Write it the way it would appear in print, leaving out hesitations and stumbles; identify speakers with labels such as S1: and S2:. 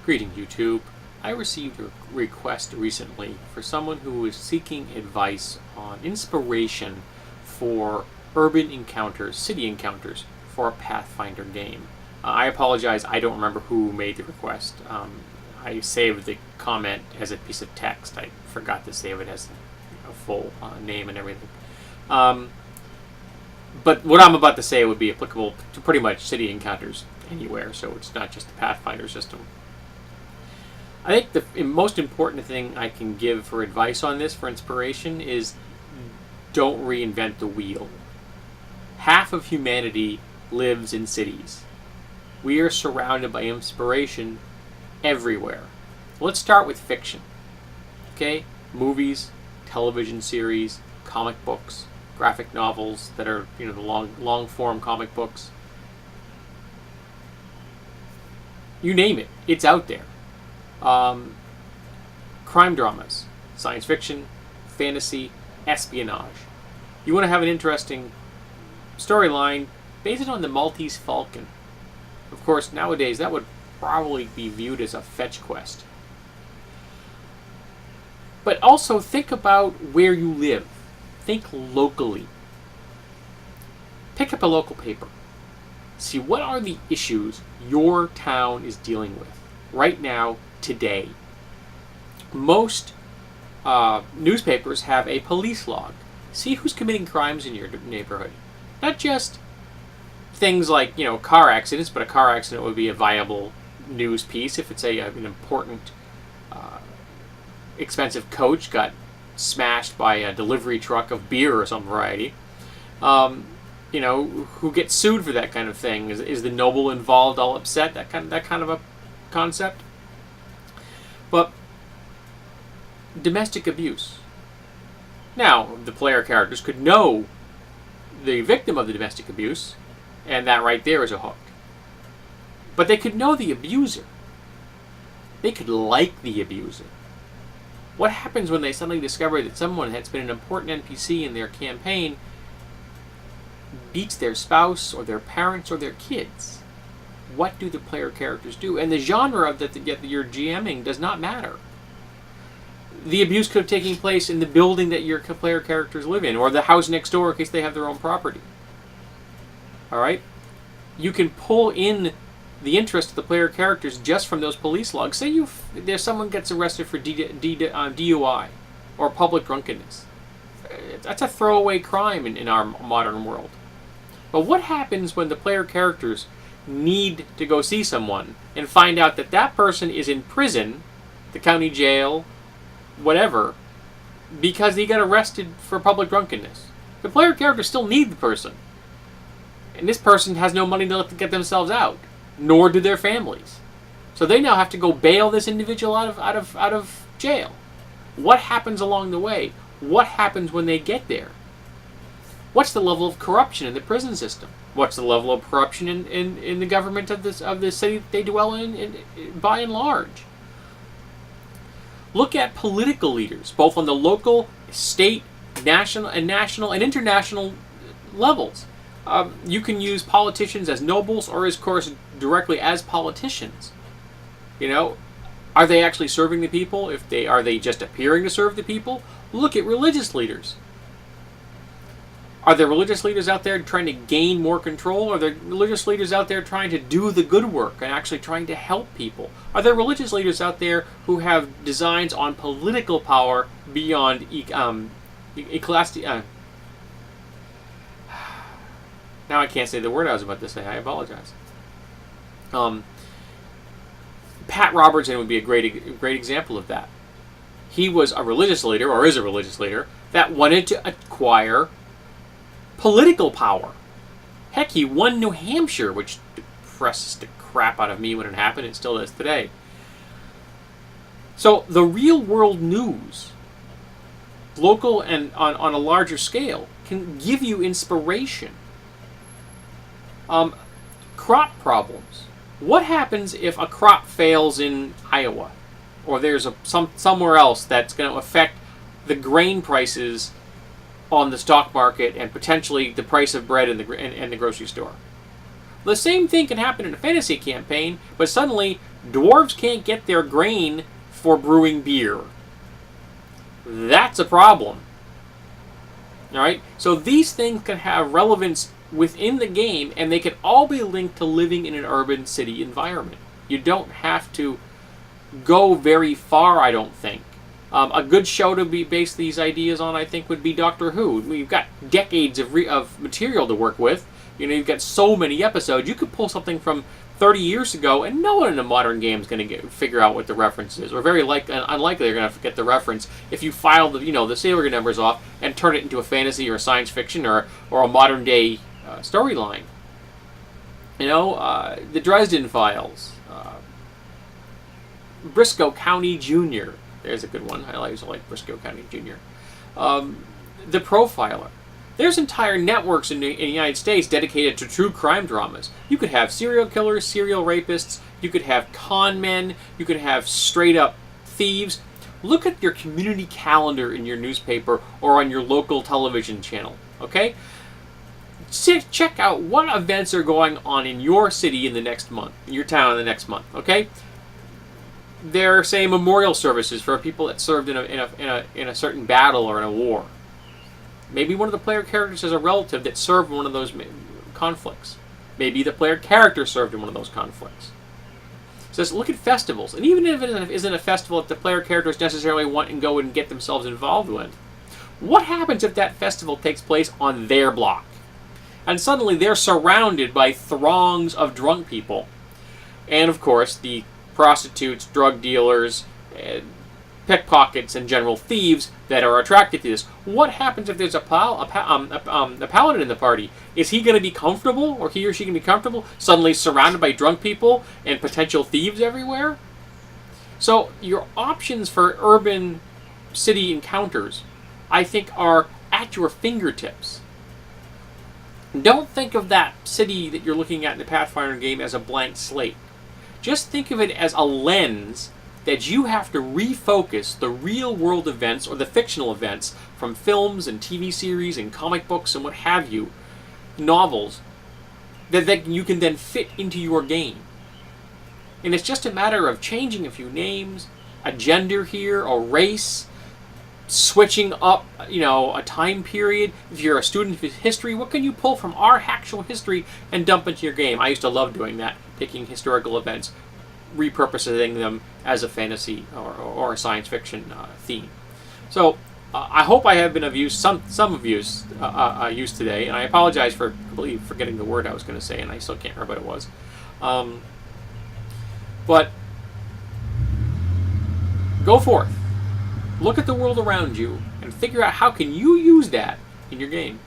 S1: Greetings, YouTube. I received a request recently for someone who is seeking advice on inspiration for urban encounters, city encounters, for a Pathfinder game. I apologize, I don't remember who made the request. I saved the comment as a piece of text. I forgot to save it as a full name and everything. But what I'm about to say would be applicable to pretty much city encounters anywhere, so it's not just the Pathfinder system. I think the most important thing I can give for advice on this, for inspiration, is don't reinvent the wheel. Half of humanity lives in cities. We are surrounded by inspiration everywhere. Let's start with fiction. Okay? Movies, television series, comic books, graphic novels that are, the long form comic books. You name it, it's out there. Crime dramas, science fiction, fantasy, espionage. You want to have an interesting storyline, base it on the Maltese Falcon. Of course, nowadays that would probably be viewed as a fetch quest. But also think about where you live. Think locally. Pick up a local paper. See what are the issues your town is dealing with right now, today. Most newspapers have a police log. See who's committing crimes in your neighborhood. Not just things like, car accidents, but a car accident would be a viable news piece if it's an important, expensive coach got smashed by a delivery truck of beer or some variety. Who gets sued for that kind of thing? Is the noble involved all upset? That kind of a concept. But domestic abuse. Now, the player characters could know the victim of the domestic abuse, and that right there is a hook. But they could know the abuser. They could like the abuser. What happens when they suddenly discover that someone that's been an important NPC in their campaign beats their spouse or their parents or their kids? What do the player characters do? And the genre that you're GMing does not matter. The abuse could have taken place in the building that your player characters live in, or the house next door in case they have their own property. Alright? You can pull in the interest of the player characters just from those police logs. Say there's someone gets arrested for DUI or public drunkenness. That's a throwaway crime in our modern world. But what happens when the player characters need to go see someone and find out that person is in prison, the county jail, whatever, because he got arrested for public drunkenness? The player characters still need the person. And this person has no money to get themselves out, nor do their families. So they now have to go bail this individual out of jail. What happens along the way? What happens when they get there? What's the level of corruption in the prison system? What's the level of corruption in the government of the city they dwell in by and large? Look at political leaders, both on the local, state, national, and international levels. You can use politicians as nobles or, of course, directly as politicians. Are they actually serving the people? Are they just appearing to serve the people? Look at religious leaders. Are there religious leaders out there trying to gain more control? Are there religious leaders out there trying to do the good work and actually trying to help people? Are there religious leaders out there who have designs on political power beyond now I can't say the word I was about to say. I apologize. Pat Robertson would be a great example of that. He was a religious leader, or is a religious leader, that wanted to acquire political power. Heck, he won New Hampshire, which depresses the crap out of me when it happened. It still does today. So the real world news, local and on a larger scale, can give you inspiration. Crop problems. What happens if a crop fails in Iowa, or there's somewhere else that's going to affect the grain prices on the stock market and potentially the price of bread in the grocery store? The same thing can happen in a fantasy campaign, but suddenly Dwarves can't get their grain for brewing beer. That's a problem. Alright? So these things can have relevance within the game, and they can all be linked to living in an urban city environment. You don't have to go very far, I don't think. A good show to be base these ideas on, I think, would be Doctor Who. We've got decades of material to work with. You've got so many episodes. You could pull something from 30 years ago, and no one in a modern game is going to figure out what the reference is. Or very unlikely they're going to get the reference if you file the serial numbers off and turn it into a fantasy or a science fiction or a modern day storyline. The Dresden Files, Briscoe County Jr. There's a good one. I always like Briscoe County Jr. The Profiler. There's entire networks in the United States dedicated to true crime dramas. You could have serial killers, serial rapists, you could have con men, you could have straight-up thieves. Look at your community calendar in your newspaper or on your local television channel, okay? Check out what events are going on in your city in the next month, in your town in the next month, okay? There are, say, memorial services for people that served in a certain battle or in a war. Maybe one of the player characters has a relative that served in one of those conflicts. Maybe the player character served in one of those conflicts. So look at festivals. And even if it isn't a festival that the player characters necessarily want and go and get themselves involved with, what happens if that festival takes place on their block? And suddenly they're surrounded by throngs of drunk people. And, of course, the prostitutes, drug dealers, pickpockets, and general thieves that are attracted to this. What happens if there's a paladin in the party? Is he going to be comfortable, or he or she going to be comfortable, suddenly surrounded by drunk people and potential thieves everywhere? So your options for urban city encounters, I think, are at your fingertips. Don't think of that city that you're looking at in the Pathfinder game as a blank slate. Just think of it as a lens that you have to refocus the real-world events or the fictional events from films and TV series and comic books and what have you, novels, that you can then fit into your game. And it's just a matter of changing a few names, a gender here, a race, switching up, a time period. If you're a student of history, what can you pull from our actual history and dump into your game? I used to love doing that, taking historical events, repurposing them as a fantasy or a science fiction theme. So I hope I have been of use, some of use today, and I apologize for completely forgetting the word I was going to say, and I still can't remember what it was. But go forth, look at the world around you, and figure out how can you use that in your game.